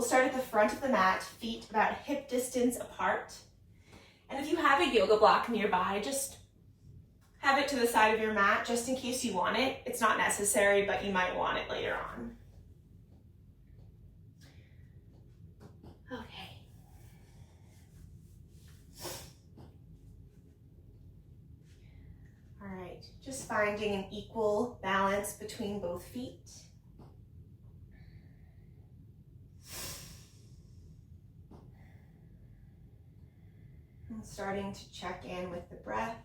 We'll start at the front of the mat, feet about hip distance apart. And if you have a yoga block nearby, just have it to the side of your mat just in case you want it. It's not necessary, but you might want it later on. Okay. All right, just finding an equal balance between both feet. And starting to check in with the breath.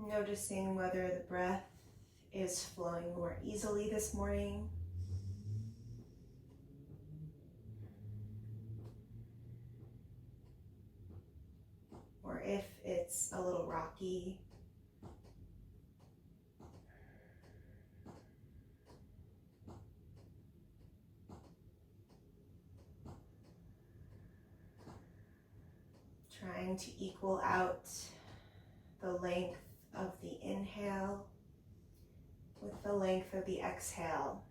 Noticing whether the breath is flowing more easily this morning. Or if it's a little rocky. Trying to equal out the length of the inhale with the length of the exhale.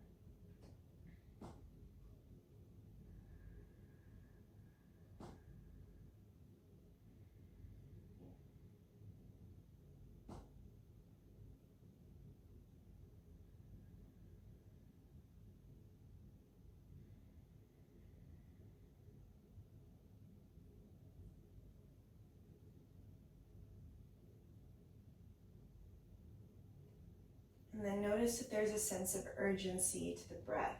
And then notice if there's a sense of urgency to the breath.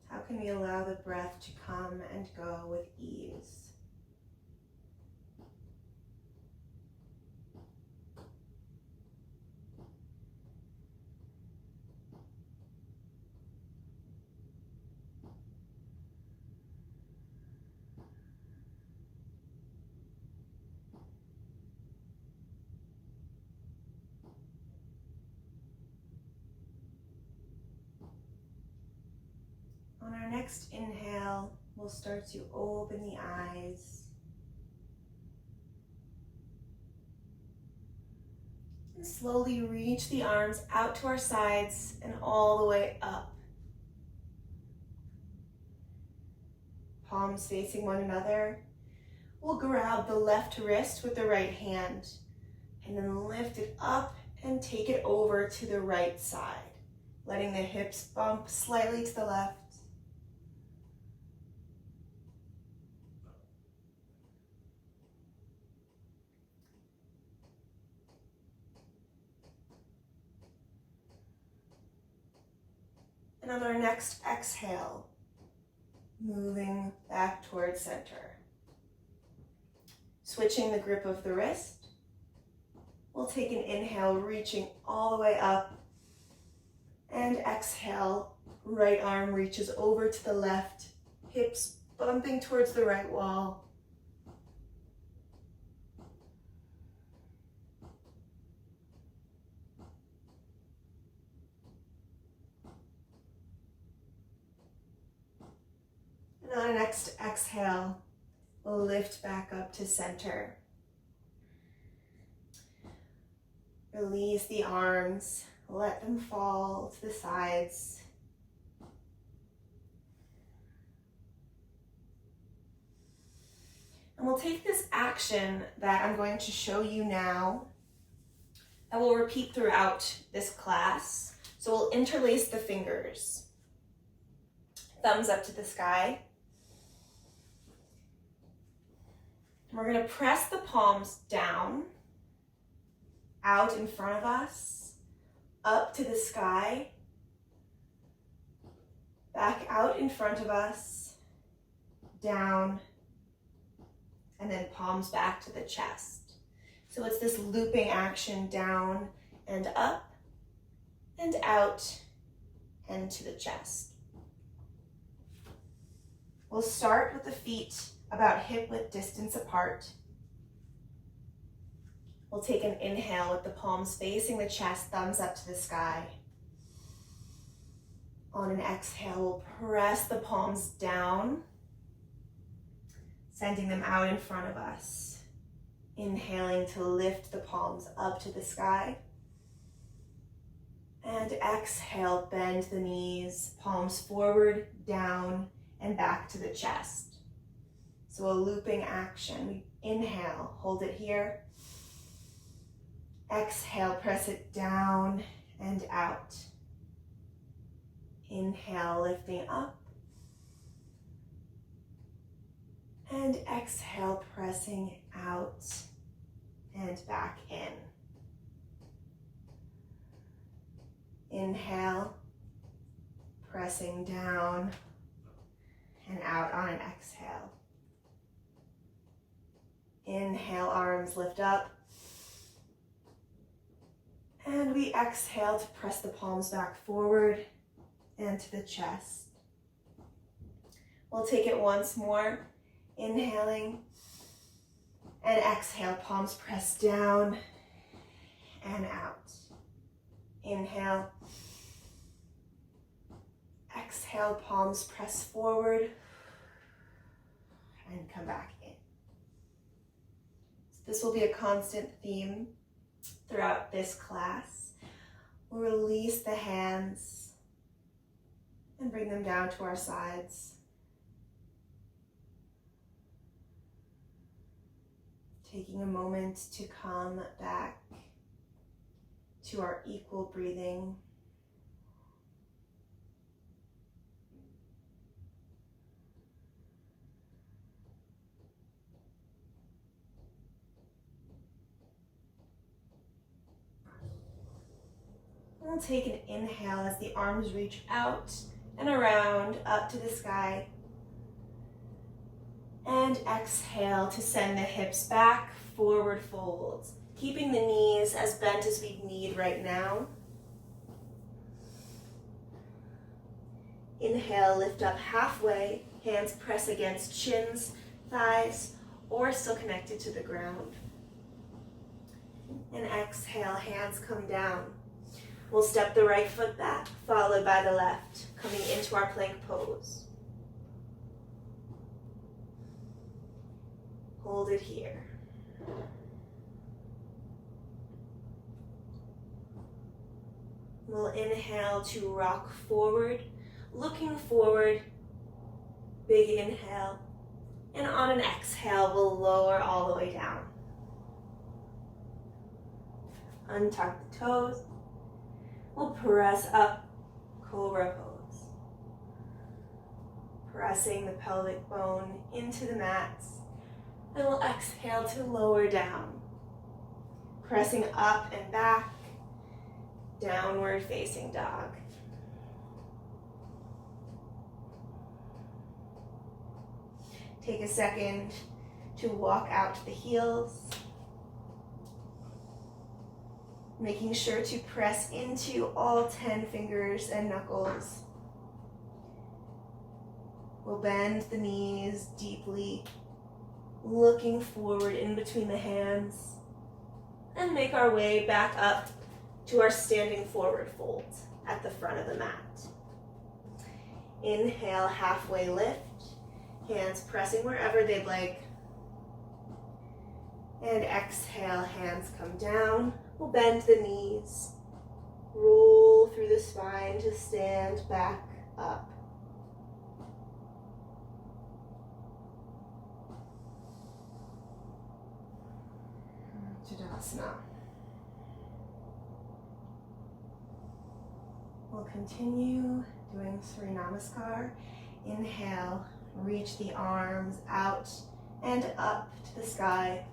How can we allow the breath to come and go with ease? On our next inhale, we'll start to open the eyes. And slowly reach the arms out to our sides and all the way up. Palms facing one another. We'll grab the left wrist with the right hand and then lift it up and take it over to the right side, letting the hips bump slightly to the left. And on our next exhale, moving back towards center. Switching the grip of the wrist, we'll take an inhale, reaching all the way up, and exhale, right arm reaches over to the left, hips bumping towards the right wall. And on our next exhale, we'll lift back up to center. Release the arms, let them fall to the sides. And we'll take this action that I'm going to show you now, and we'll repeat throughout this class. So we'll interlace the fingers. Thumbs up to the sky. We're going to press the palms down, out in front of us, up to the sky, back out in front of us, down, and then palms back to the chest. So it's this looping action down and up and out and to the chest. We'll start with the feet about hip-width distance apart. We'll take an inhale with the palms facing the chest, thumbs up to the sky. On an exhale, we'll press the palms down, sending them out in front of us. Inhaling to lift the palms up to the sky. And exhale, bend the knees, palms forward, down, and back to the chest. So a looping action. We inhale, hold it here. Exhale, press it down and out. Inhale, lifting up. And exhale, pressing out and back in. Inhale, pressing down and out on an exhale. Inhale, arms lift up. And we exhale to press the palms back forward and to the chest. We'll take it once more. Inhaling and exhale, palms press down and out. Inhale. Exhale, palms press forward and come back in. So this will be a constant theme throughout this class. We'll release the hands and bring them down to our sides. Taking a moment to come back to our equal breathing. We'll take an inhale as the arms reach out and around, up to the sky. And exhale to send the hips back, forward folds. Keeping the knees as bent as we need right now. Inhale, lift up halfway. Hands press against shins, thighs, or still connected to the ground. And exhale, hands come down. We'll step the right foot back, followed by the left, coming into our plank pose. Hold it here. We'll inhale to rock forward, looking forward, big inhale. And on an exhale, we'll lower all the way down. Untuck the toes. We'll press up, cobra pose. Pressing the pelvic bone into the mats. And we'll exhale to lower down. Pressing up and back, downward facing dog. Take a second to walk out to the heels. Making sure to press into all 10 fingers and knuckles. We'll bend the knees deeply, looking forward in between the hands, and make our way back up to our standing forward fold at the front of the mat. Inhale, halfway lift, hands pressing wherever they'd like. And exhale, hands come down. We'll bend the knees, roll through the spine to stand back up. Tadasana. We'll continue doing Surya Namaskar. Inhale, reach the arms out and up to the sky.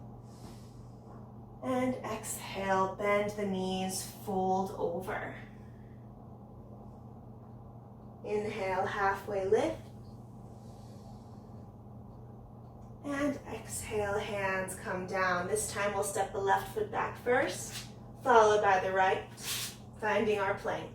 And exhale, bend the knees, fold over. Inhale, halfway lift. And exhale, hands come down. This time we'll step the left foot back first, followed by the right, finding our plank.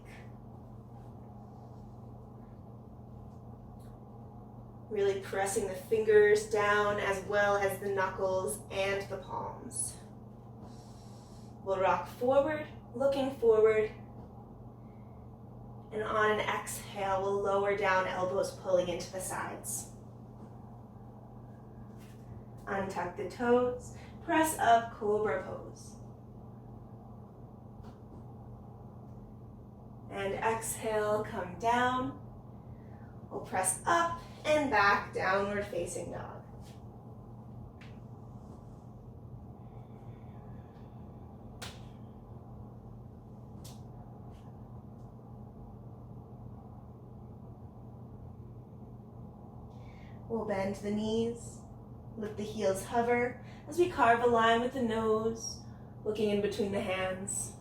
Really pressing the fingers down as well as the knuckles and the palms. We'll rock forward, looking forward. And on an exhale, we'll lower down, elbows pulling into the sides. Untuck the toes, press up, cobra pose. And exhale, come down. We'll press up and back, downward facing dog. We'll bend the knees, let the heels hover as we carve a line with the nose, looking in between the hands,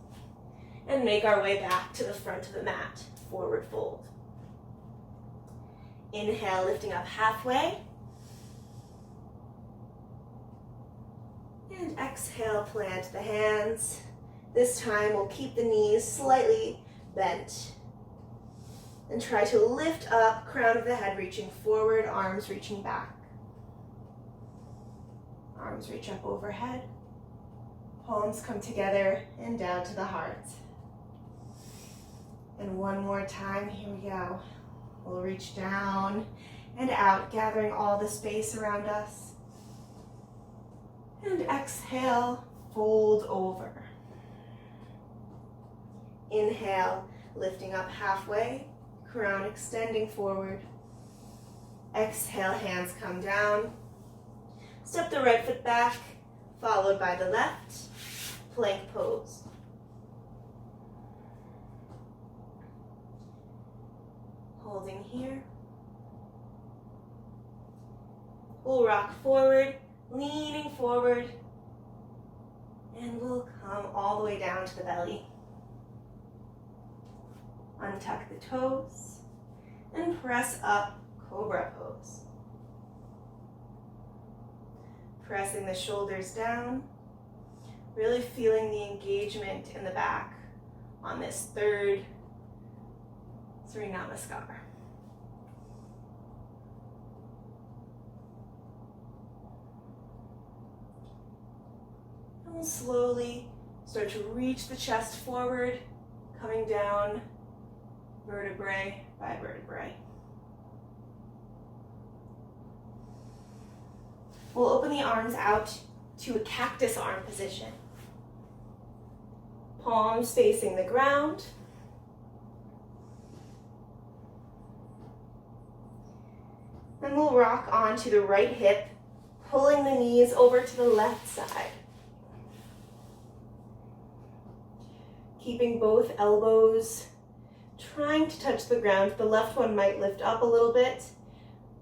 and make our way back to the front of the mat, forward fold. Inhale, lifting up halfway. And exhale, plant the hands. This time we'll keep the knees slightly bent. And try to lift up, crown of the head reaching forward, arms reaching back. Arms reach up overhead. Palms come together and down to the heart. And one more time, here we go. We'll reach down and out, gathering all the space around us. And exhale, fold over. Inhale, lifting up halfway, crown extending forward. Exhale, hands come down. Step the right foot back, followed by the left, plank pose. Holding here. We'll rock forward, leaning forward, and we'll come all the way down to the belly. Untuck the toes and press up, cobra pose. Pressing the shoulders down, really feeling the engagement in the back on this third Sri Namaskar. And we'll slowly start to reach the chest forward, coming down vertebrae by vertebrae. We'll open the arms out to a cactus arm position. Palms facing the ground. Then we'll rock onto the right hip, pulling the knees over to the left side. Keeping both elbows trying to touch the ground. The left one might lift up a little bit,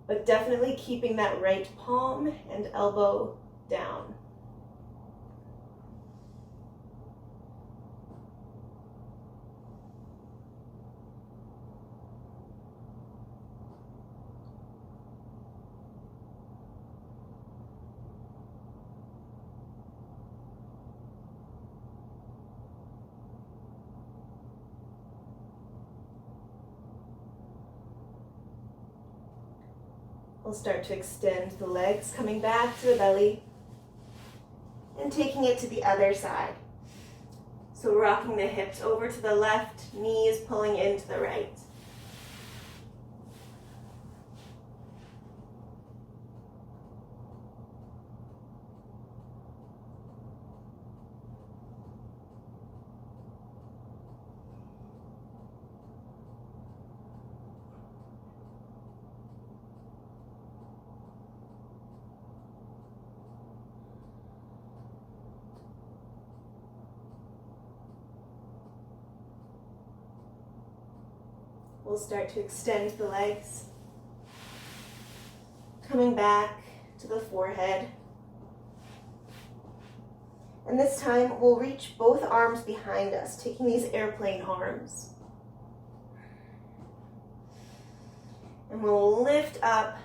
but definitely keeping that right palm and elbow down. We'll start to extend the legs, coming back to the belly and taking it to the other side. So rocking the hips over to the left, knees pulling into the right. We'll start to extend the legs, coming back to the forehead. And this time we'll reach both arms behind us, taking these airplane arms. And we'll lift up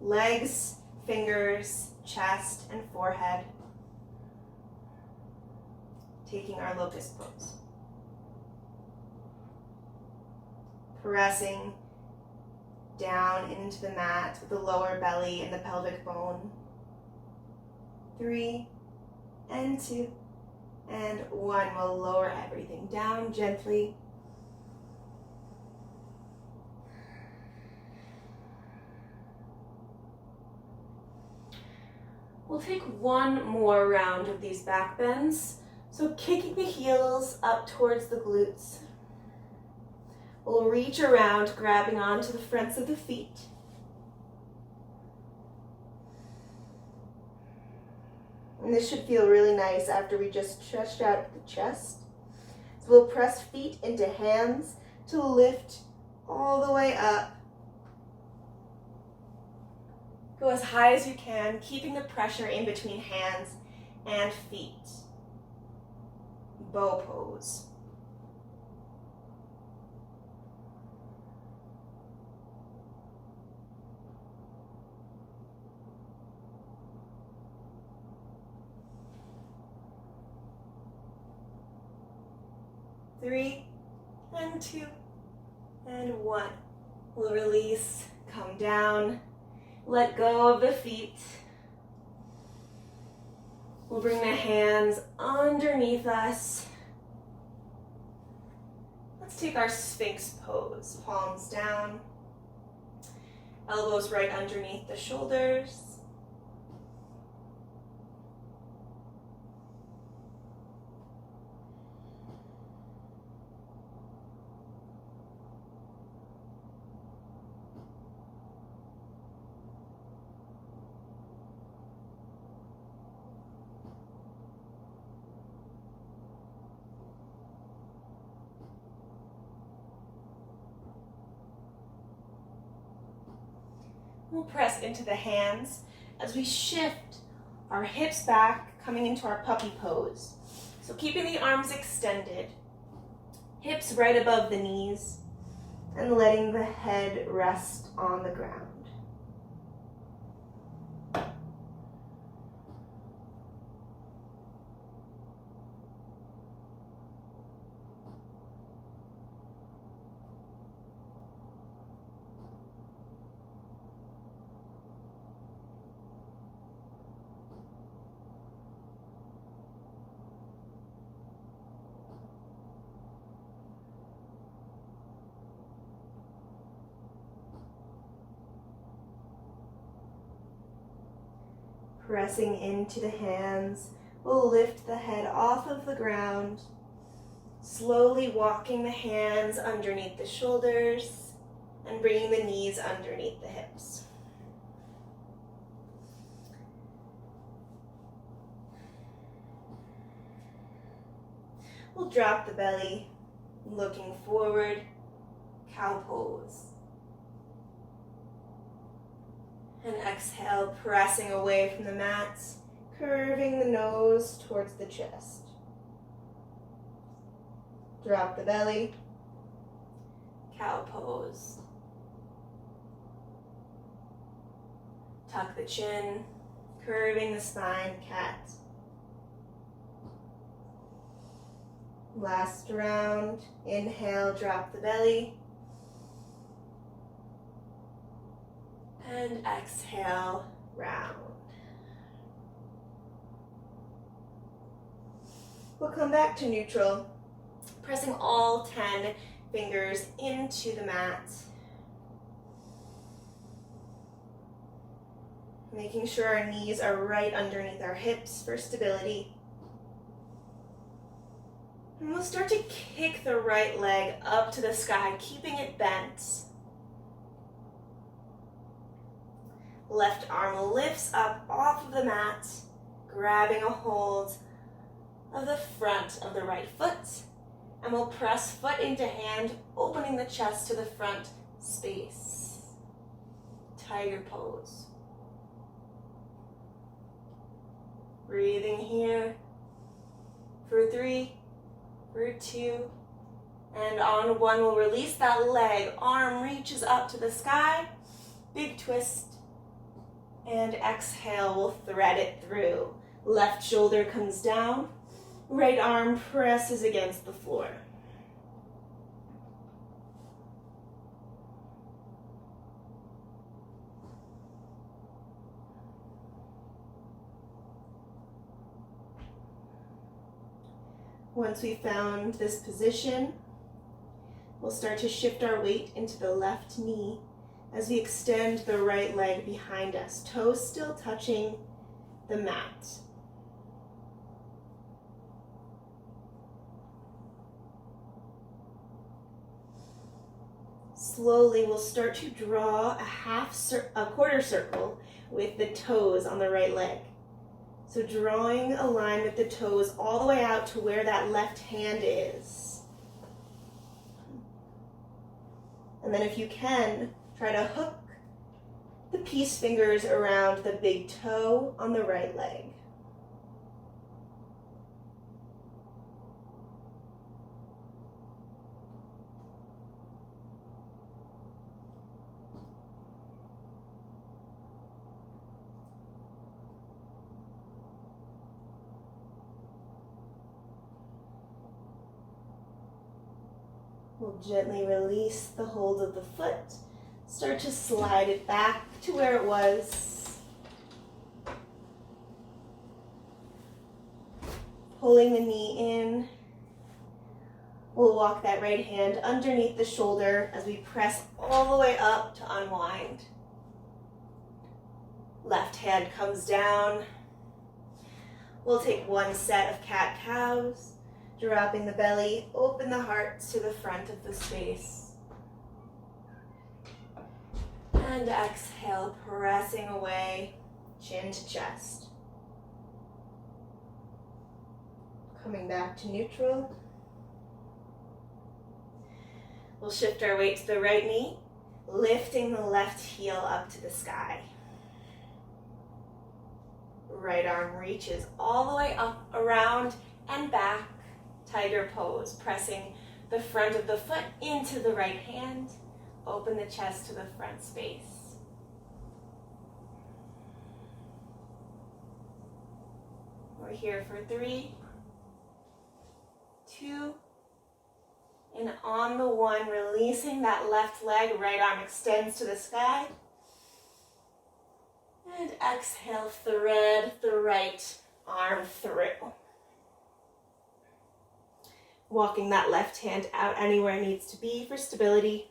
legs, fingers, chest, and forehead, taking our locust pose. Pressing down into the mat with the lower belly and the pelvic bone. 3, and 2, and 1. We'll lower everything down gently. We'll take one more round of these back bends. So kicking the heels up towards the glutes. We'll reach around, grabbing onto the fronts of the feet. And this should feel really nice after we just stretched out the chest. So we'll press feet into hands to lift all the way up. Go as high as you can, keeping the pressure in between hands and feet. Bow pose. Three, and 2, and 1. We'll release, come down, let go of the feet. We'll bring the hands underneath us. Let's take our Sphinx pose. Palms down, elbows right underneath the shoulders. We'll press into the hands as we shift our hips back, coming into our puppy pose. So keeping the arms extended, hips right above the knees, and letting the head rest on the ground. Pressing into the hands, we'll lift the head off of the ground, slowly walking the hands underneath the shoulders and bringing the knees underneath the hips. We'll drop the belly, looking forward, cow pose. And exhale, pressing away from the mat, curving the nose towards the chest. Drop the belly, cow pose. Tuck the chin, curving the spine, cat. Last round, inhale, drop the belly. And exhale, round. We'll come back to neutral, pressing all 10 fingers into the mat. Making sure our knees are right underneath our hips for stability. And we'll start to kick the right leg up to the sky, keeping it bent. Left arm lifts up off of the mat, grabbing a hold of the front of the right foot. And we'll press foot into hand, opening the chest to the front space. Tiger pose. Breathing here for 3, for 2, and on 1 we'll release that leg. Arm reaches up to the sky, big twist, and exhale, we'll thread it through. Left shoulder comes down, right arm presses against the floor. Once we've found this position, we'll start to shift our weight into the left knee as we extend the right leg behind us, toes still touching the mat. Slowly, we'll start to draw a quarter circle with the toes on the right leg. So drawing a line with the toes all the way out to where that left hand is. And then if you can, try to hook the peace fingers around the big toe on the right leg. We'll gently release the hold of the foot. Start to slide it back to where it was. Pulling the knee in. We'll walk that right hand underneath the shoulder as we press all the way up to unwind. Left hand comes down. We'll take 1 set of cat-cows. Dropping the belly, open the heart to the front of the space. And exhale, pressing away, chin to chest. Coming back to neutral. We'll shift our weight to the right knee, lifting the left heel up to the sky. Right arm reaches all the way up, around, and back. Tiger pose, pressing the front of the foot into the right hand. Open the chest to the front space. We're here for 3, 2, and on the 1, releasing that left leg, right arm extends to the sky. And exhale, thread the right arm through. Walking that left hand out anywhere it needs to be for stability.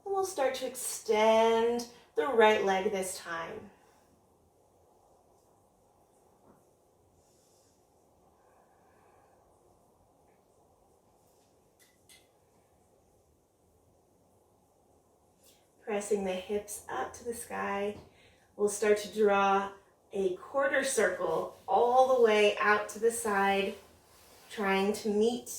And we'll start to extend the right leg this time. Pressing the hips up to the sky, we'll start to draw a quarter circle all the way out to the side, trying to meet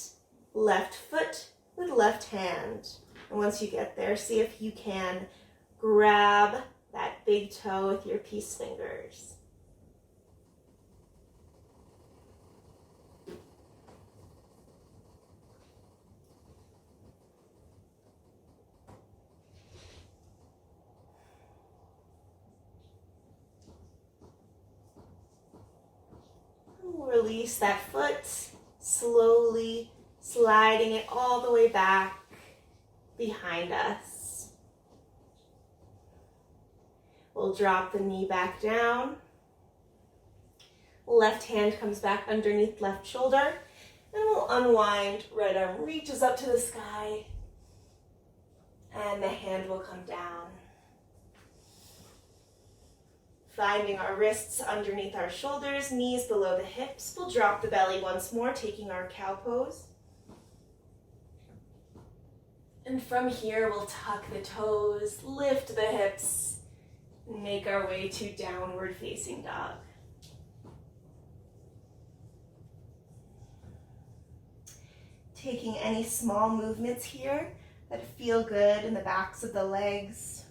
left foot with left hand. And once you get there, see if you can grab that big toe with your peace fingers. Release that foot, slowly sliding it all the way back behind us. We'll drop the knee back down. Left hand comes back underneath left shoulder, and we'll unwind. Right arm reaches up to the sky, and the hand will come down. Finding our wrists underneath our shoulders, knees below the hips. We'll drop the belly once more, taking our cow pose. And from here, we'll tuck the toes, lift the hips, And make our way to downward facing dog. Taking any small movements here that feel good in the backs of the legs.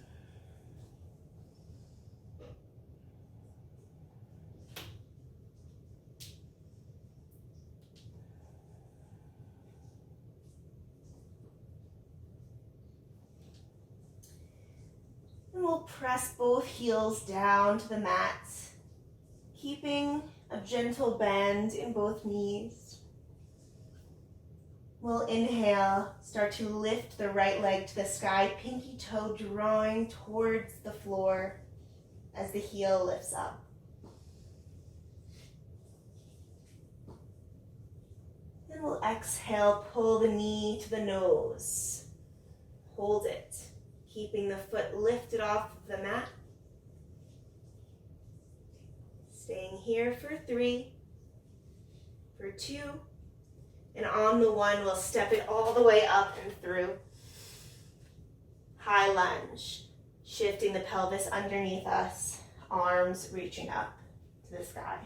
And we'll press both heels down to the mat, keeping a gentle bend in both knees. We'll inhale, start to lift the right leg to the sky, pinky toe drawing towards the floor as the heel lifts up. Then we'll exhale, pull the knee to the nose. Hold it, keeping the foot lifted off the mat. Staying here for 3, for 2, and on the 1, we'll step it all the way up and through. High lunge, shifting the pelvis underneath us, arms reaching up to the sky.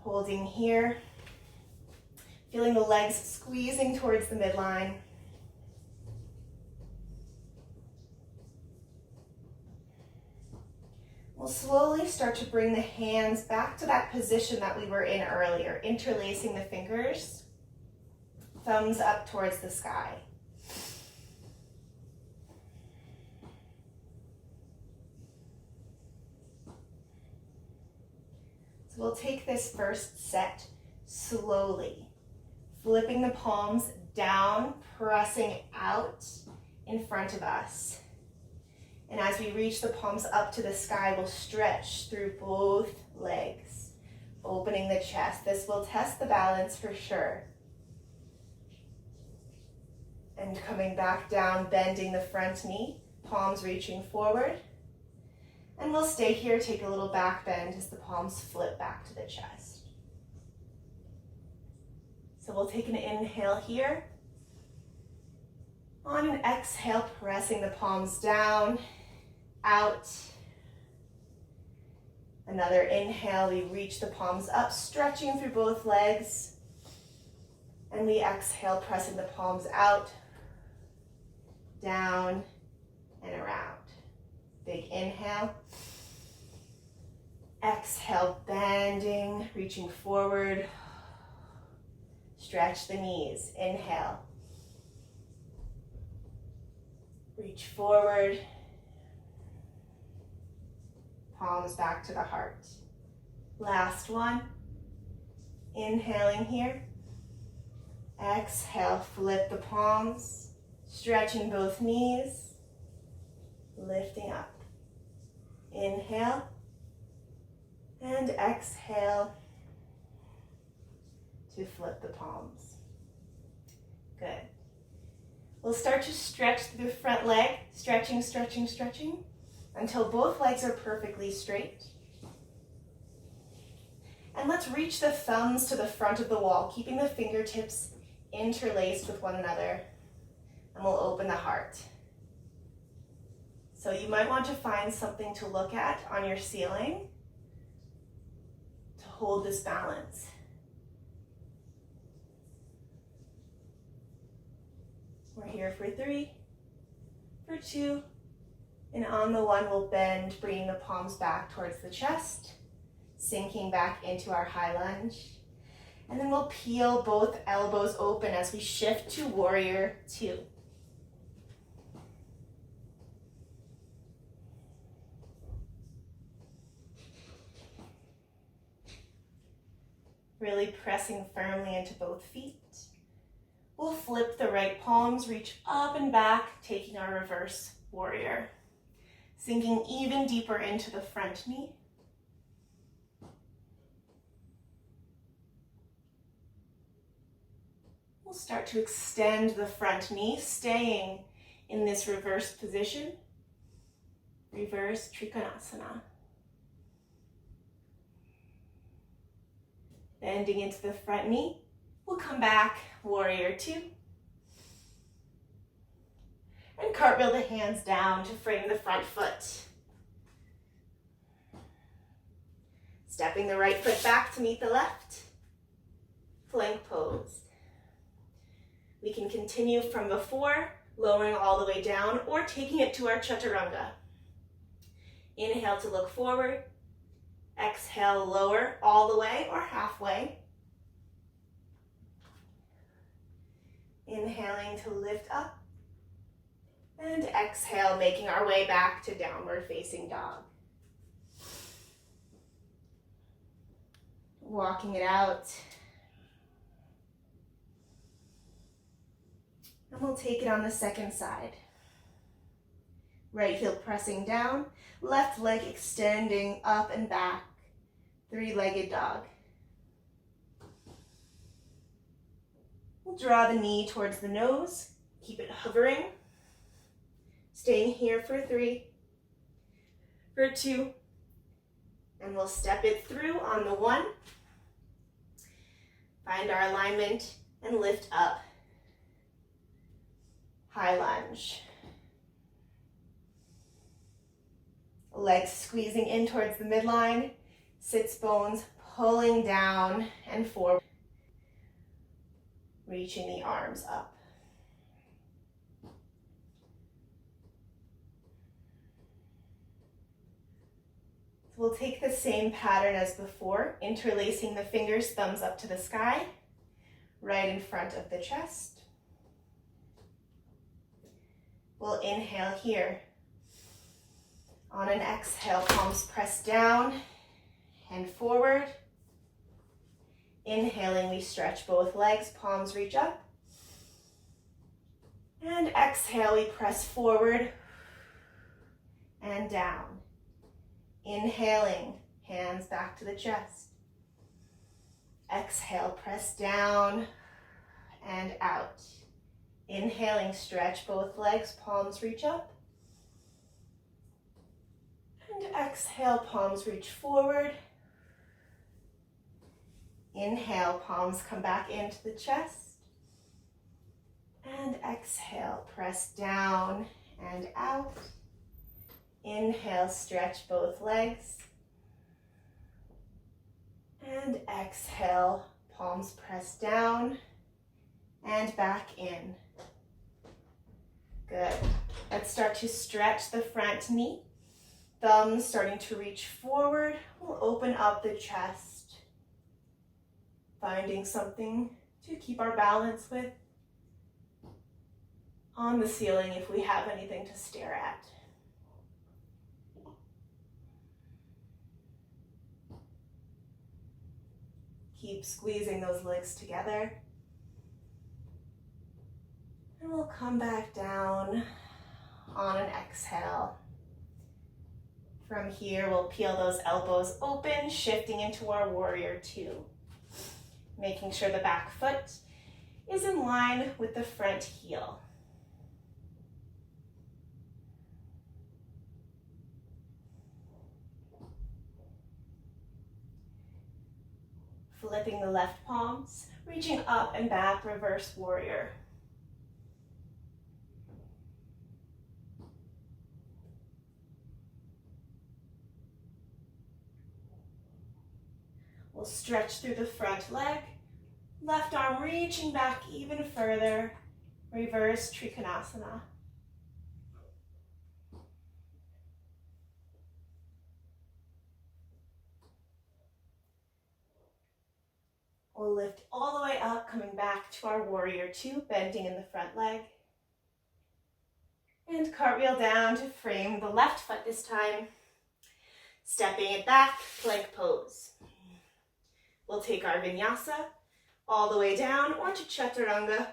Holding here, feeling the legs squeezing towards the midline. We'll slowly start to bring the hands back to that position that we were in earlier, interlacing the fingers, thumbs up towards the sky. So we'll take this first set slowly, flipping the palms down, pressing out in front of us. And as we reach the palms up to the sky, we'll stretch through both legs, opening the chest. This will test the balance for sure. And coming back down, bending the front knee, palms reaching forward. And we'll stay here, take a little back bend as the palms flip back to the chest. So we'll take an inhale here. On an exhale, pressing the palms down, out. Another inhale, we reach the palms up, stretching through both legs. And we exhale, pressing the palms out, down, and around. Big inhale. Exhale, bending, reaching forward. Stretch the knees. Inhale. Reach forward. Palms back to the heart. Last one. Inhaling here. Exhale, flip the palms, stretching both knees, lifting up. Inhale and exhale to flip the palms. Good. We'll start to stretch through the front leg, stretching, stretching, stretching, until both legs are perfectly straight. And let's reach the thumbs to the front of the wall, keeping the fingertips interlaced with one another. And we'll open the heart. So you might want to find something to look at on your ceiling to hold this balance. We're here for 3, for 2, and on the 1, we'll bend, bringing the palms back towards the chest, sinking back into our high lunge. And then we'll peel both elbows open as we shift to warrior 2. Really pressing firmly into both feet. We'll flip the right palms, reach up and back, taking our reverse warrior. Sinking even deeper into the front knee. We'll start to extend the front knee, staying in this reverse position. Reverse Trikonasana. Bending into the front knee. We'll come back, warrior 2. And cartwheel the hands down to frame the front foot. Stepping the right foot back to meet the left. Plank pose. We can continue from before, lowering all the way down, or taking it to our chaturanga. Inhale to look forward. Exhale, lower all the way or halfway. Inhaling to lift up. And exhale, making our way back to downward facing dog. Walking it out. And we'll take it on the second side. Right heel pressing down, left leg extending up and back. Three-legged dog. We'll draw the knee towards the nose. Keep it hovering. Staying here for 3, for 2, and we'll step it through on the 1. Find our alignment and lift up. High lunge. Legs squeezing in towards the midline, sits bones pulling down and forward, reaching the arms up. We'll take the same pattern as before, interlacing the fingers, thumbs up to the sky, right in front of the chest. We'll inhale here. On an exhale, palms press down and forward. Inhaling, we stretch both legs, palms reach up. And exhale, we press forward and down. Inhaling, hands back to the chest. Exhale, press down and out. Inhaling, stretch both legs, palms reach up. And exhale, palms reach forward. Inhale, palms come back into the chest. And exhale, press down and out. Inhale, stretch both legs. And exhale, palms press down and back in. Good. Let's start to stretch the front knee. Thumbs starting to reach forward. We'll open up the chest. Finding something to keep our balance with. On the ceiling if we have anything to stare at. Keep squeezing those legs together. And we'll come back down on an exhale. From here, we'll peel those elbows open, shifting into our warrior 2. Making sure the back foot is in line with the front heel. Flipping the left palms, reaching up and back, reverse warrior. We'll stretch through the front leg, left arm reaching back even further, reverse Trikonasana. We'll lift all the way up, coming back to our warrior 2, bending in the front leg. And cartwheel down to frame the left foot this time. Stepping it back, plank pose. We'll take our vinyasa all the way down or to chaturanga.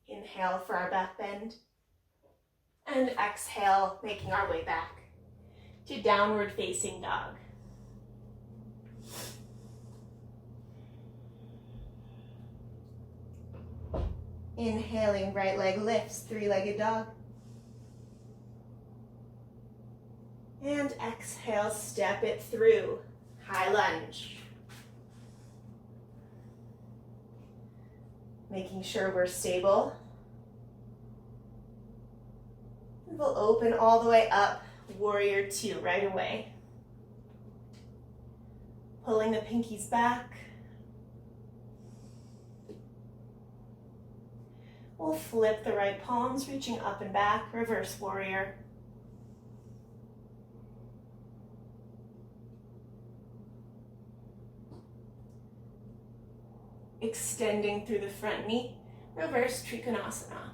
Inhale for our back bend. And exhale, making our way back to downward facing dog. Inhaling, right leg lifts, three-legged dog. And exhale, step it through, high lunge. Making sure we're stable. And we'll open all the way up, warrior two right away. Pulling the pinkies back. We'll flip the right palms, reaching up and back, reverse warrior. Extending through the front knee, reverse trikonasana.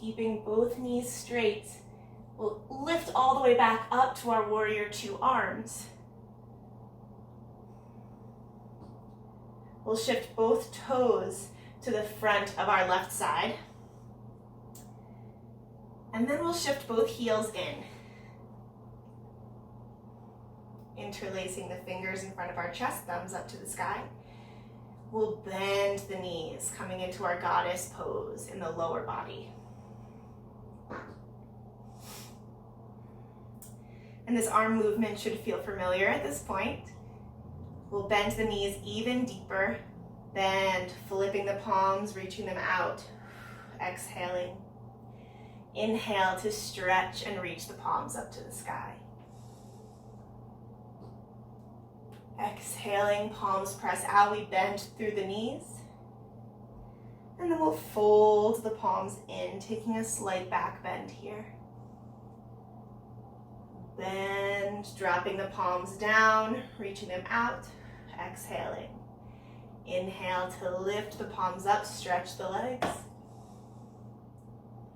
Keeping both knees straight, we'll lift all the way back up to our warrior two arms. We'll shift both toes to the front of our left side. And then we'll shift both heels in. Interlacing the fingers in front of our chest, thumbs up to the sky. We'll bend the knees, coming into our goddess pose in the lower body. And this arm movement should feel familiar at this point. We'll bend the knees even deeper. Bend, flipping the palms, reaching them out. Exhaling. Inhale to stretch and reach the palms up to the sky. Exhaling, palms press out. We bend through the knees. And then we'll fold the palms in, taking a slight back bend here. Bend, dropping the palms down, reaching them out. Exhaling. Inhale to lift the palms up, stretch the legs.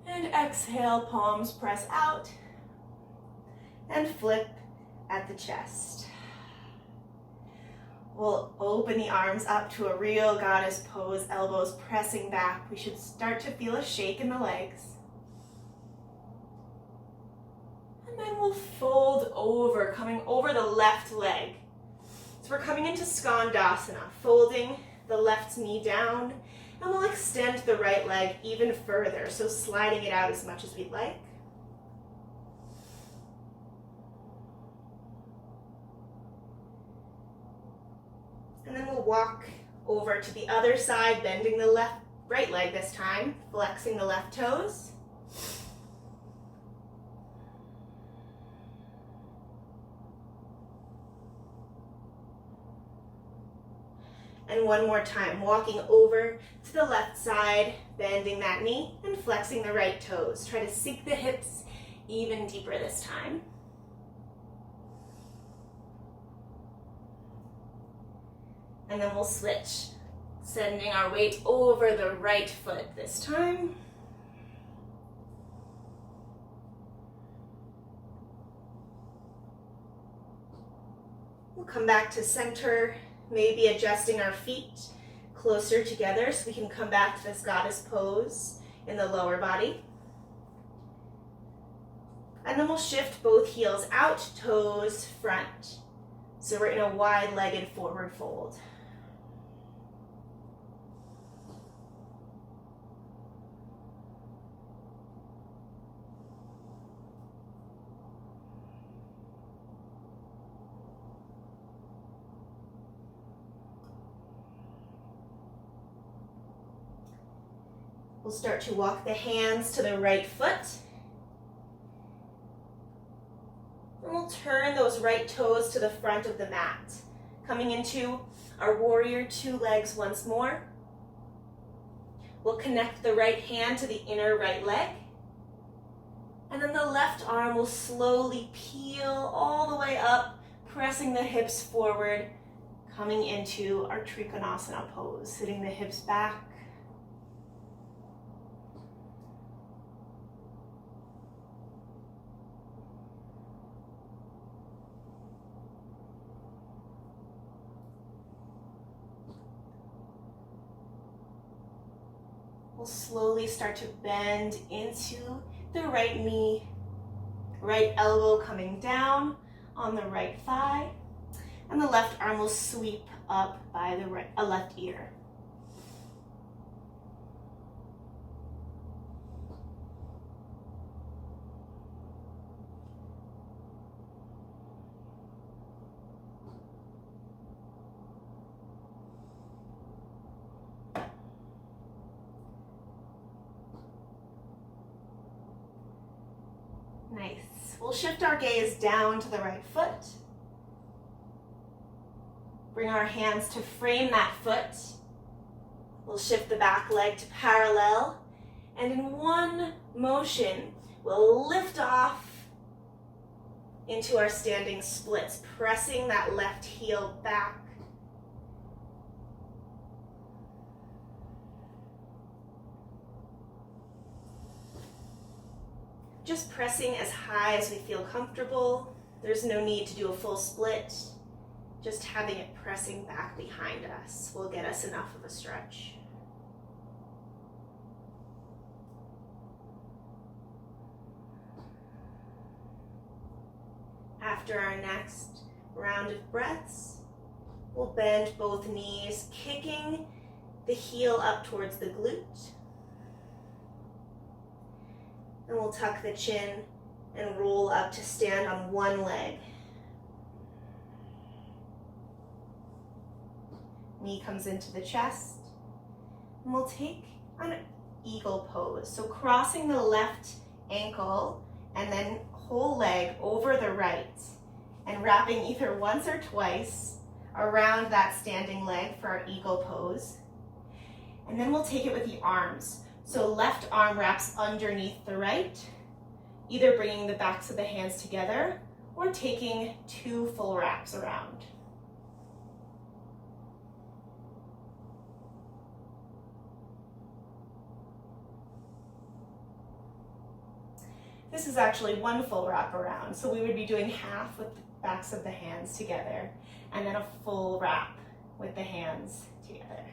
And exhale, palms press out. And flip at the chest. We'll open the arms up to a real goddess pose, elbows pressing back. We should start to feel a shake in the legs. And then we'll fold over, coming over the left leg. So we're coming into Skandasana, folding the left knee down, and we'll extend the right leg even further, so sliding it out as much as we'd like. And then we'll walk over to the other side, bending the right leg this time, flexing the left toes. And one more time, walking over to the left side, bending that knee and flexing the right toes. Try to sink the hips even deeper this time. And then we'll switch, sending our weight over the right foot this time. We'll come back to center, maybe adjusting our feet closer together so we can come back to this goddess pose in the lower body. And then we'll shift both heels out, toes front. So we're in a wide-legged forward fold. We'll start to walk the hands to the right foot. And we'll turn those right toes to the front of the mat. Coming into our warrior two legs once more. We'll connect the right hand to the inner right leg. And then the left arm will slowly peel all the way up, pressing the hips forward, coming into our Trikonasana pose, sitting the hips back. We'll slowly start to bend into the right knee, right elbow coming down on the right thigh, and the left arm will sweep up by the left ear. Nice. We'll shift our gaze down to the right foot. Bring our hands to frame that foot. We'll shift the back leg to parallel. And in one motion, we'll lift off into our standing splits, pressing that left heel back. Just pressing as high as we feel comfortable. There's no need to do a full split. Just having it pressing back behind us will get us enough of a stretch. After our next round of breaths, we'll bend both knees, kicking the heel up towards the glute. And we'll tuck the chin and roll up to stand on one leg. Knee comes into the chest. And we'll take an eagle pose. So crossing the left ankle and then whole leg over the right and wrapping either once or twice around that standing leg for our eagle pose. And then we'll take it with the arms. So left arm wraps underneath the right, either bringing the backs of the hands together or taking 2 full wraps around. This is actually 1 full wrap around, so we would be doing half with the backs of the hands together and then a full wrap with the hands together.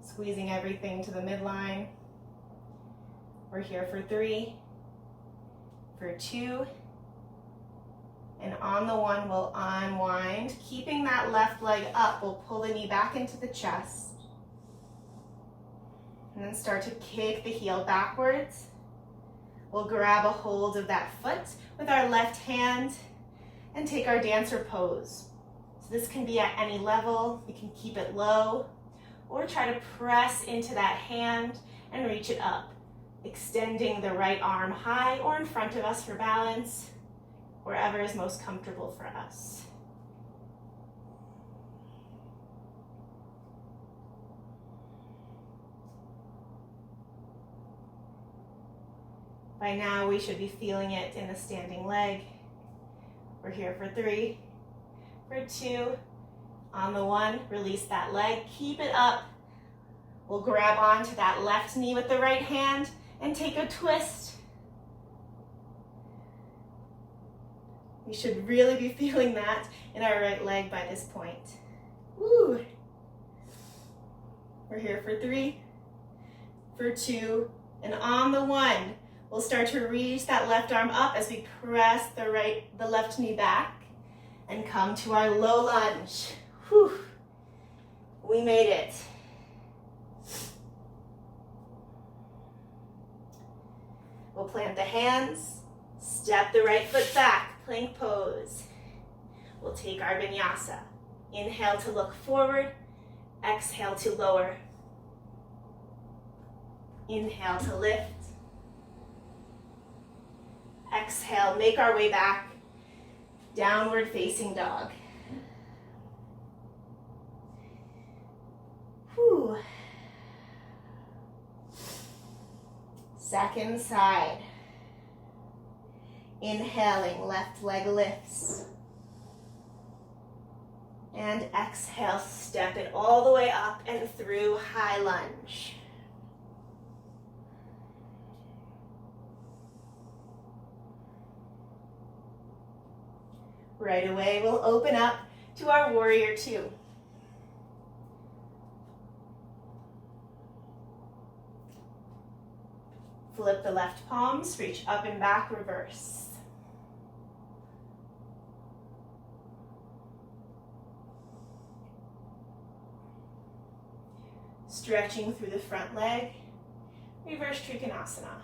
Squeezing everything to the midline. We're here for 3, for 2, and on the 1 we'll unwind. Keeping that left leg up, we'll pull the knee back into the chest. And then start to kick the heel backwards. We'll grab a hold of that foot with our left hand and take our dancer pose. So this can be at any level. We can keep it low or try to press into that hand and reach it up, extending the right arm high or in front of us for balance, wherever is most comfortable for us. By now, we should be feeling it in the standing leg. We're here for 3, for 2. On the 1, release that leg, keep it up. We'll grab onto that left knee with the right hand and take a twist. We should really be feeling that in our right leg by this point. Woo! We're here for 3, for 2, and on the 1, we'll start to reach that left arm up as we press the left knee back and come to our low lunge. Whew. We made it. We'll plant the hands, step the right foot back, plank pose. We'll take our vinyasa. Inhale to look forward, exhale to lower. Inhale to lift. Exhale, make our way back, downward facing dog. Whew. Second side. Inhaling, left leg lifts. And exhale, step it all the way up and through high lunge. Right away, we'll open up to our warrior 2. Flip the left palms, reach up and back, reverse. Stretching through the front leg, reverse Trikonasana.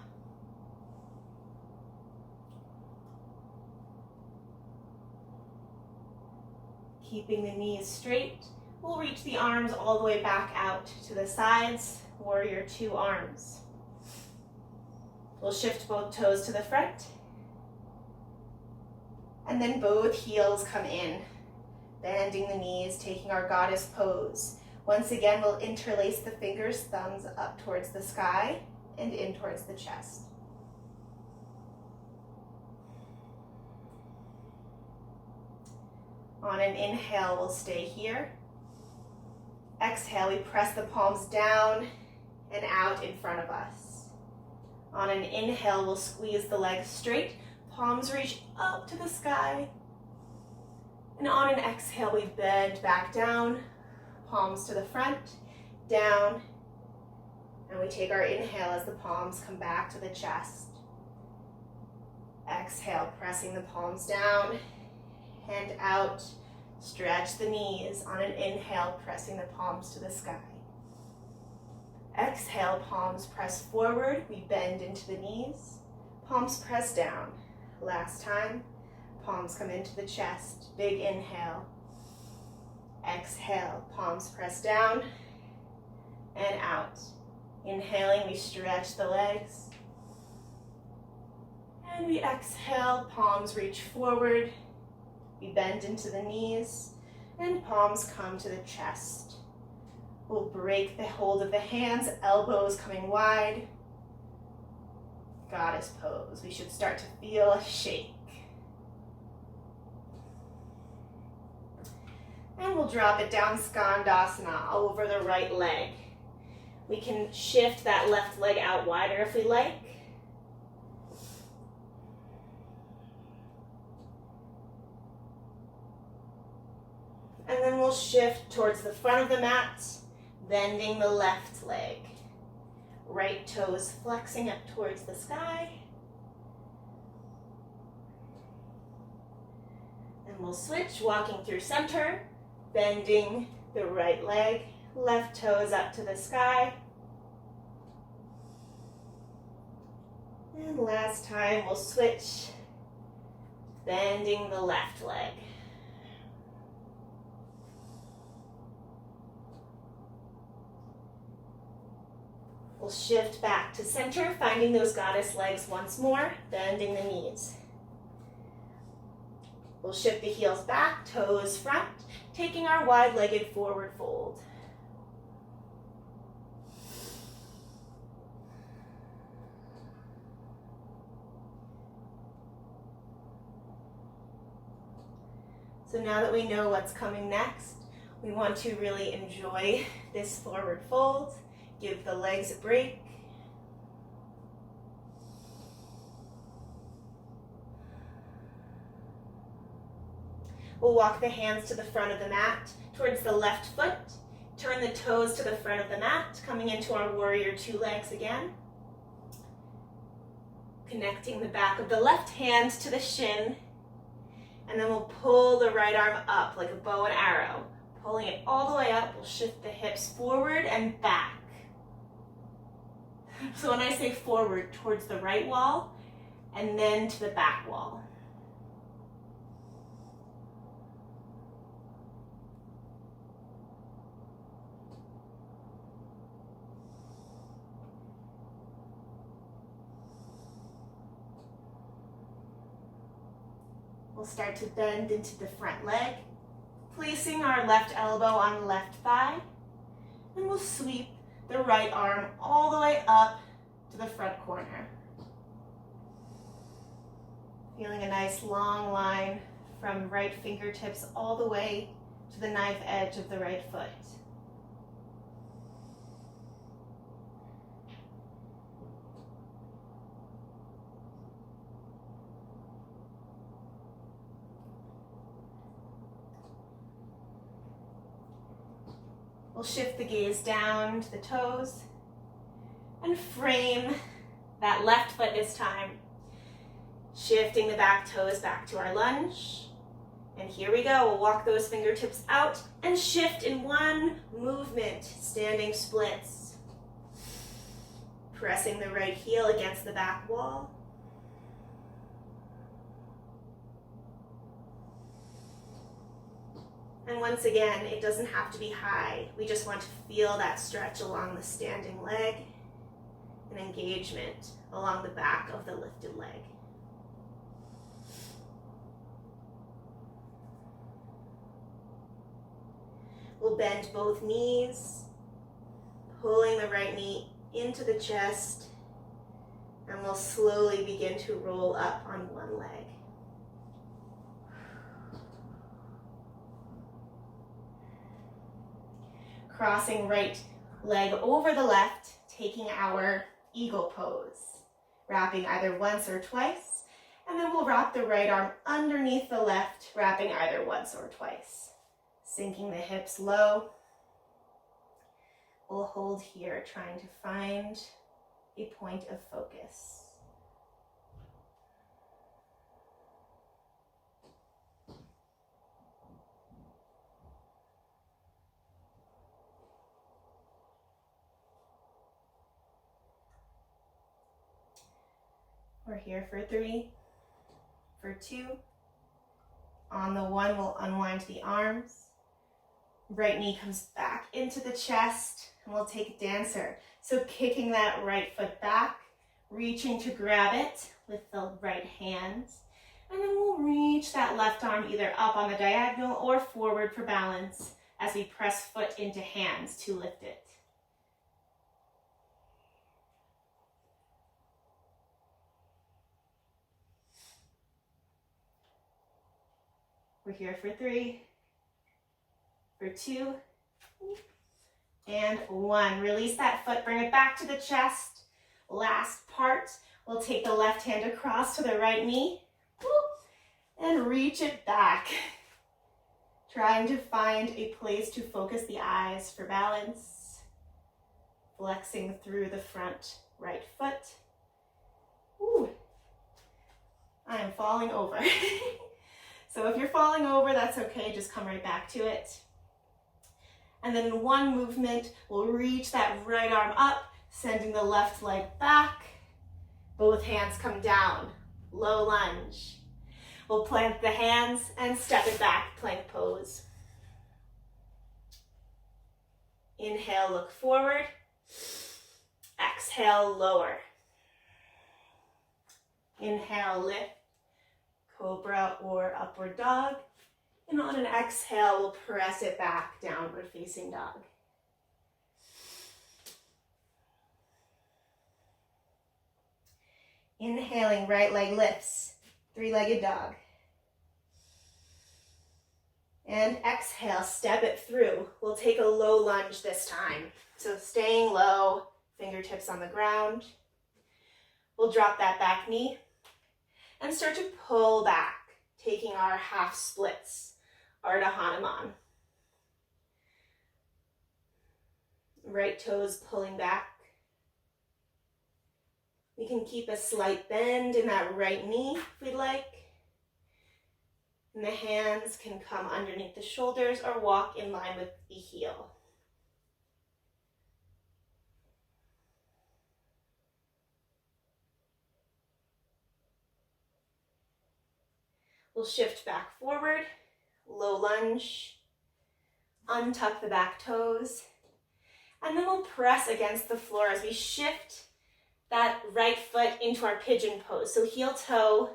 Keeping the knees straight, we'll reach the arms all the way back out to the sides, warrior 2 arms. We'll shift both toes to the front. And then both heels come in, bending the knees, taking our goddess pose. Once again, we'll interlace the fingers, thumbs up towards the sky and in towards the chest. On an inhale, we'll stay here. Exhale, we press the palms down and out in front of us. On an inhale, we'll squeeze the legs straight. Palms reach up to the sky. And on an exhale, we bend back down. Palms to the front, down. And we take our inhale as the palms come back to the chest. Exhale, pressing the palms down and out. Stretch the knees. On an inhale, pressing the palms to the sky. Exhale, palms press forward. We bend into the knees. Palms press down. Last time, palms come into the chest. Big inhale. Exhale, palms press down and out. Inhaling, we stretch the legs. And we exhale, palms reach forward. We bend into the knees and palms come to the chest. We'll break the hold of the hands, elbows coming wide. Goddess pose. We should start to feel a shake. And we'll drop it down, Skandasana, over the right leg. We can shift that left leg out wider if we like. And then we'll shift towards the front of the mat, bending the left leg. Right toes flexing up towards the sky. And we'll switch, walking through center, bending the right leg, left toes up to the sky. And last time, we'll switch, bending the left leg. We'll shift back to center, finding those goddess legs once more, bending the knees. We'll shift the heels back, toes front, taking our wide-legged forward fold. So now that we know what's coming next, we want to really enjoy this forward fold. Give the legs a break. We'll walk the hands to the front of the mat, towards the left foot. Turn the toes to the front of the mat, coming into our warrior two legs again. Connecting the back of the left hand to the shin. And then we'll pull the right arm up like a bow and arrow. Pulling it all the way up, we'll shift the hips forward and back. So when I say forward, towards the right wall, and then to the back wall. We'll start to bend into the front leg, placing our left elbow on the left thigh, and we'll sweep the right arm all the way up to the front corner. Feeling a nice long line from right fingertips all the way to the knife edge of the right foot. We'll shift the gaze down to the toes and frame that left foot this time. Shifting the back toes back to our lunge. And here we go. We'll walk those fingertips out and shift in one movement, standing splits. Pressing the right heel against the back wall. And once again, it doesn't have to be high. We just want to feel that stretch along the standing leg and engagement along the back of the lifted leg. We'll bend both knees, pulling the right knee into the chest, and we'll slowly begin to roll up on one leg. Crossing right leg over the left, taking our eagle pose. Wrapping either once or twice, and then we'll wrap the right arm underneath the left, wrapping either once or twice. Sinking the hips low. We'll hold here, trying to find a point of focus. We're here for 3, for 2. On the 1, we'll unwind the arms. Right knee comes back into the chest, and we'll take dancer. So kicking that right foot back, reaching to grab it with the right hand. And then we'll reach that left arm either up on the diagonal or forward for balance as we press foot into hands to lift it. We're here for 3, for 2, and 1. Release that foot, bring it back to the chest. Last part, we'll take the left hand across to the right knee, and reach it back. Trying to find a place to focus the eyes for balance. Flexing through the front right foot. Ooh, I am falling over. So if you're falling over, that's okay, just come right back to it. And then in one movement, we'll reach that right arm up, sending the left leg back. Both hands come down, low lunge. We'll plant the hands and step it back, plank pose. Inhale, look forward. Exhale, lower. Inhale, lift. Cobra or upward dog. And on an exhale, we'll press it back, downward facing dog. Inhaling, right leg lifts, 3-legged dog. And exhale, step it through. We'll take a low lunge this time. So staying low, fingertips on the ground. We'll drop that back knee and start to pull back, taking our half splits, Ardha Hanuman. Right toes pulling back. We can keep a slight bend in that right knee if we'd like. And the hands can come underneath the shoulders or walk in line with the heel. We'll shift back forward, low lunge, untuck the back toes, and then we'll press against the floor as we shift that right foot into our pigeon pose. So heel toe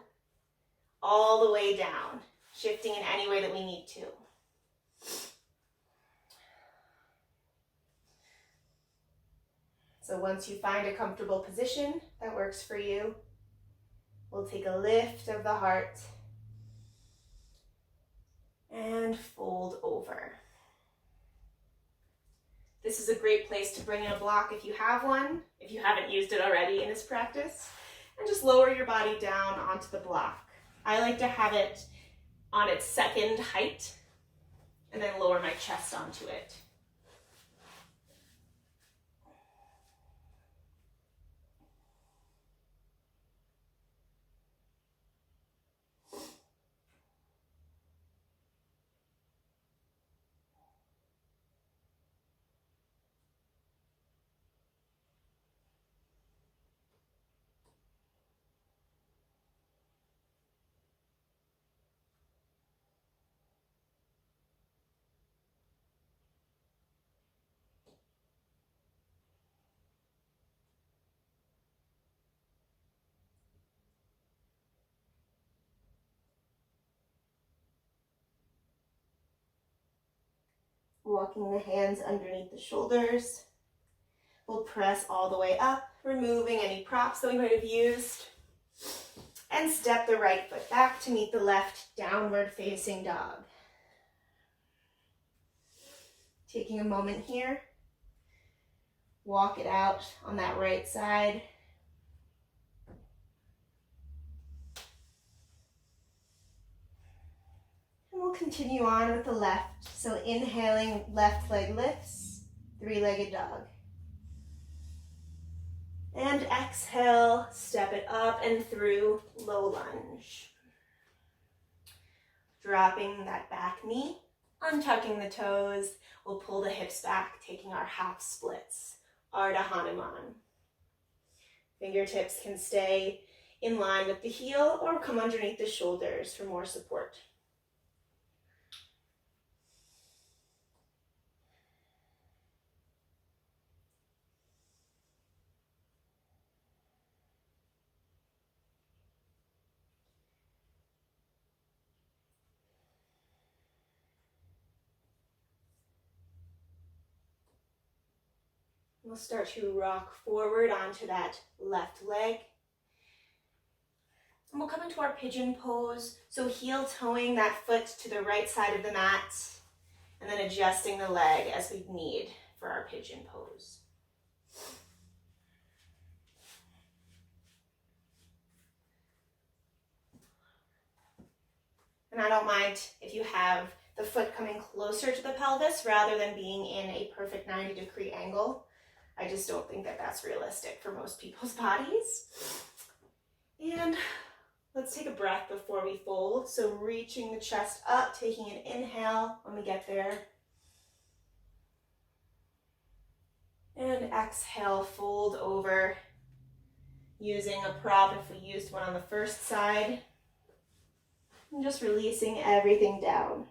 all the way down, shifting in any way that we need to. So once you find a comfortable position that works for you, we'll take a lift of the heart and fold over. This is a great place to bring in a block if you have one, if you haven't used it already in this practice, and just lower your body down onto the block. I like to have it on its second height and then lower my chest onto it. Walking the hands underneath the shoulders. We'll press all the way up, removing any props that we might have used. And step the right foot back to meet the left, downward facing dog. Taking a moment here. Walk it out on that right side. And we'll continue on with the left. So inhaling, left leg lifts, three-legged dog. And exhale, step it up and through, low lunge. Dropping that back knee, untucking the toes, we'll pull the hips back, taking our half splits, Ardha Hanuman. Fingertips can stay in line with the heel or come underneath the shoulders for more support. We'll start to rock forward onto that left leg. And we'll come into our pigeon pose. So heel toeing that foot to the right side of the mat and then adjusting the leg as we need for our pigeon pose. And I don't mind if you have the foot coming closer to the pelvis rather than being in a perfect 90-degree angle. I just don't think that that's realistic for most people's bodies. And let's take a breath before we fold. So reaching the chest up, taking an inhale when we get there. And exhale, fold over, using a prop if we used one on the first side. And just releasing everything down.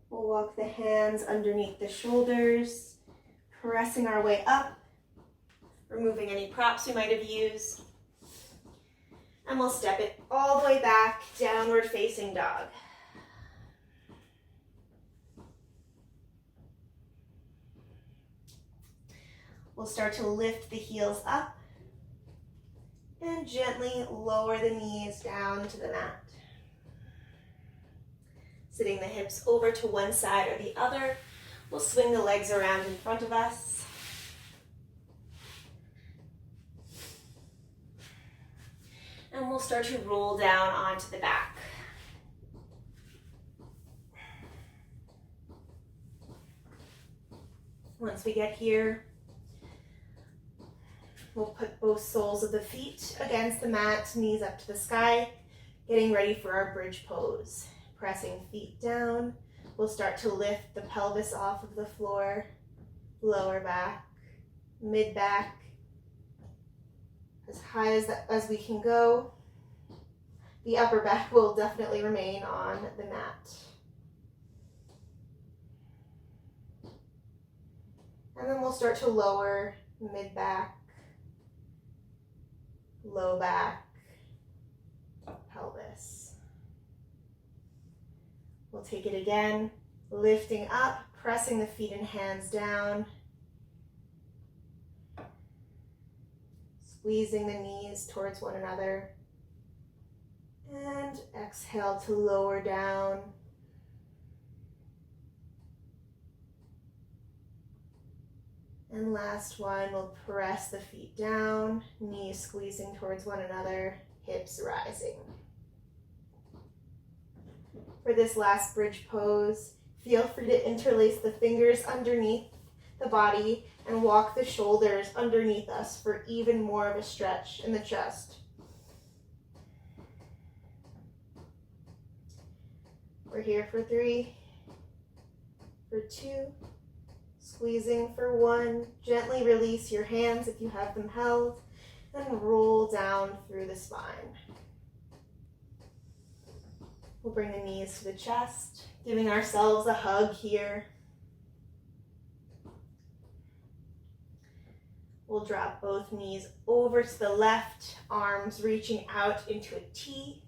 We'll walk the hands underneath the shoulders, pressing our way up, removing any props we might have used. And we'll step it all the way back, downward facing dog. We'll start to lift the heels up and gently lower the knees down to the mat. Sitting the hips over to one side or the other. We'll swing the legs around in front of us. And we'll start to roll down onto the back. Once we get here, we'll put both soles of the feet against the mat, knees up to the sky, getting ready for our bridge pose. Pressing feet down, we'll start to lift the pelvis off of the floor, lower back, mid back, as high as we can go. The upper back will definitely remain on the mat. And then we'll start to lower mid back, low back, pelvis. We'll take it again, lifting up, pressing the feet and hands down, squeezing the knees towards one another, and exhale to lower down. And last one, we'll press the feet down, knees squeezing towards one another, hips rising. For this last bridge pose, feel free to interlace the fingers underneath the body and walk the shoulders underneath us for even more of a stretch in the chest. We're here for 3, for 2, squeezing for 1. Gently release your hands if you have them held, and roll down through the spine. We'll bring the knees to the chest, giving ourselves a hug here. We'll drop both knees over to the left, arms reaching out into a T.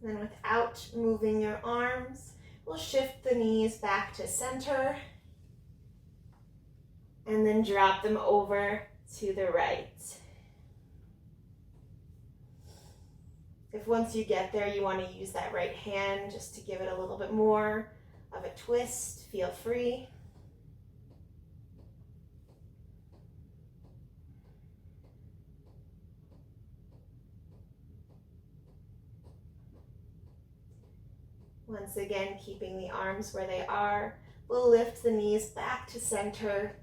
Then without moving your arms, we'll shift the knees back to center and then drop them over to the right. If once you get there, you want to use that right hand just to give it a little bit more of a twist, feel free. Once again, keeping the arms where they are, we'll lift the knees back to center,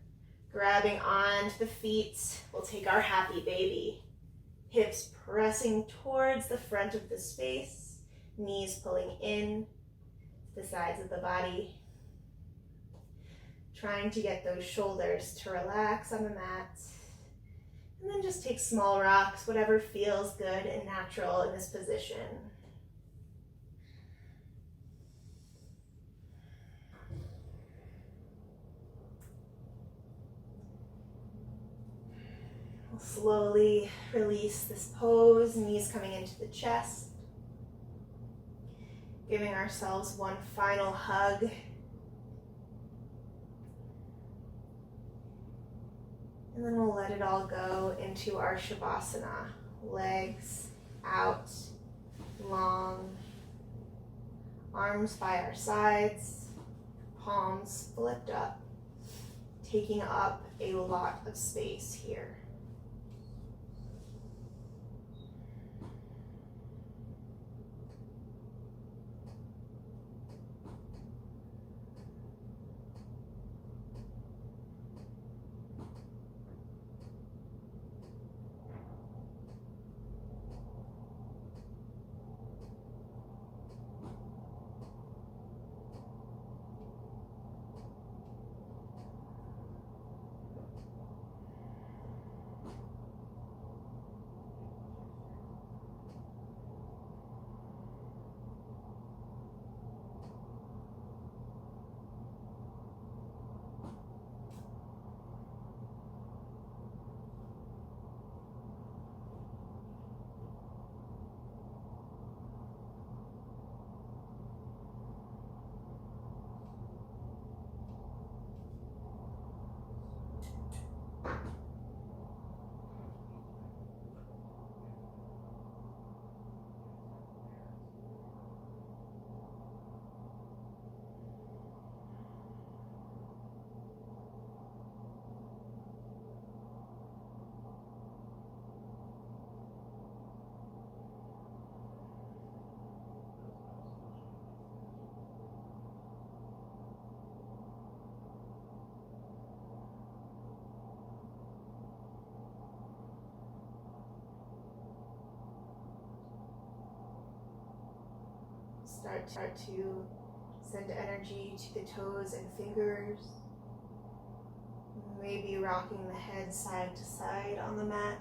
grabbing onto the feet. We'll take our happy baby. Hips pressing towards the front of the space, knees pulling in to the sides of the body. Trying to get those shoulders to relax on the mat. And then just take small rocks, whatever feels good and natural in this position. Slowly release this pose, knees coming into the chest. Giving ourselves one final hug. And then we'll let it all go into our Shavasana. Legs out, long, arms by our sides, palms flipped up, taking up a lot of space here. Start to send energy to the toes and fingers. Maybe rocking the head side to side on the mat.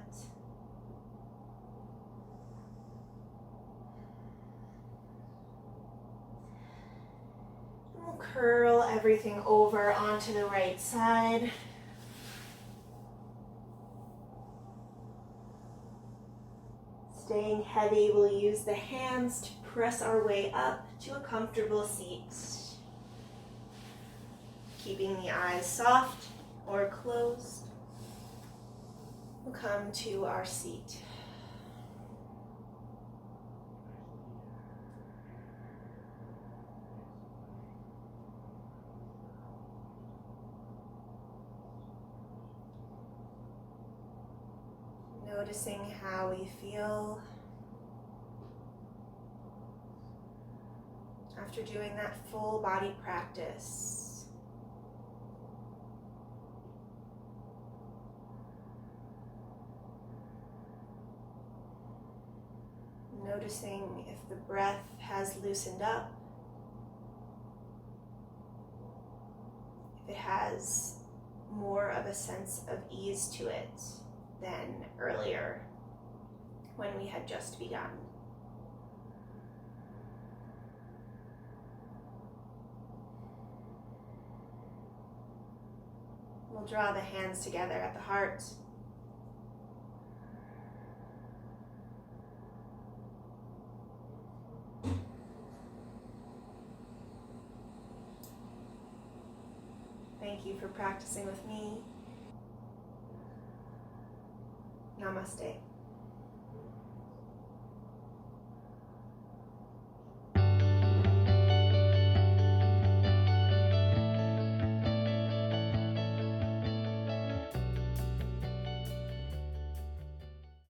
We'll curl everything over onto the right side. Staying heavy, we'll use the hands to press our way up to a comfortable seat. Keeping the eyes soft or closed. come to our seat. Noticing how we feel after doing that full body practice. Noticing if the breath has loosened up, if it has more of a sense of ease to it than earlier when we had just begun. We'll draw the hands together at the heart. Thank you for practicing with me. Namaste.